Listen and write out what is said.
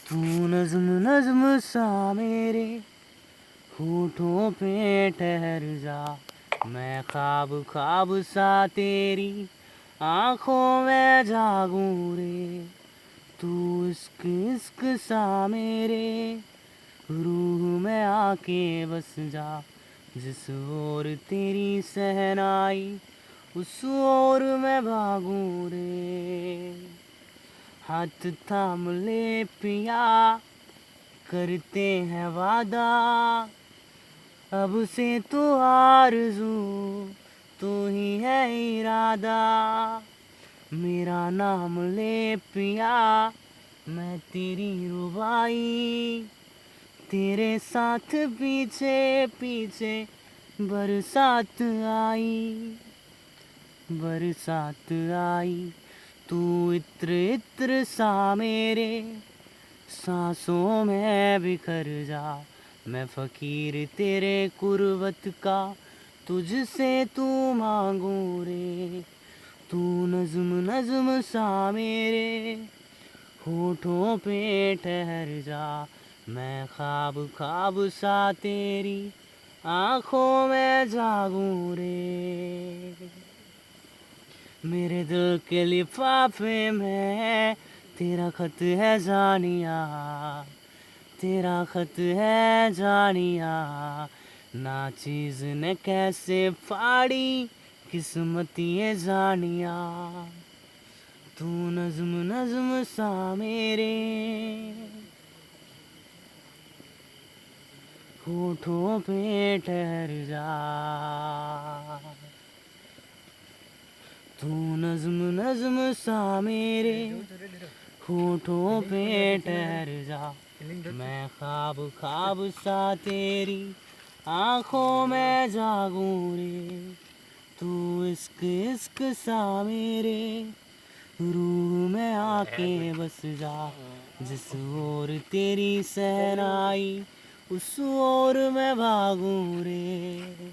तू नज्म नज्म सा मेरे होठों पे ठहर जा, मैं ख्वाब ख्वाब सा तेरी आँखों में जागूं रे। तू इश्क इश्क सा मेरे रूह में आके बस जा, जिस ओर तेरी सहनाई उस ओर मैं भागूं रे। हाथ थाम ले पिया, करते हैं वादा, अब से तो आरज़ू तू ही है इरादा। मेरा नाम ले पिया, मैं तेरी रुबाई, तेरे साथ पीछे पीछे बरसात आई, बरसात आई। तू इत्र इत्र सा मेरे सांसों में बिखर जा, मैं फ़कीर तेरे कुर्बत का तुझसे तू मांगूं रे। तू नज्म नज्म सा मेरे होठों पे ठहर जा, मैं ख्वाब ख्वाब सा तेरी आँखों में जागूं रे। मेरे दिल के लिफाफे में तेरा खत है जानिया, तेरा खत है जानिया। ना चीज़ ने कैसे फाड़ी किस्मत ये जानिया। तू नज्म नज्म सा मेरे होठों पे ठहर जा, तू नज्म नज्म सा मेरे होठों पे ठहर जा, मैं ख्वाब ख्वाब सा तेरी आँखों में जागूं रे। तू इश्क इश्क सा मेरे रूह में आके बस जा, जिस ओर तेरी सहनाई उस ओर मैं भागूं रे।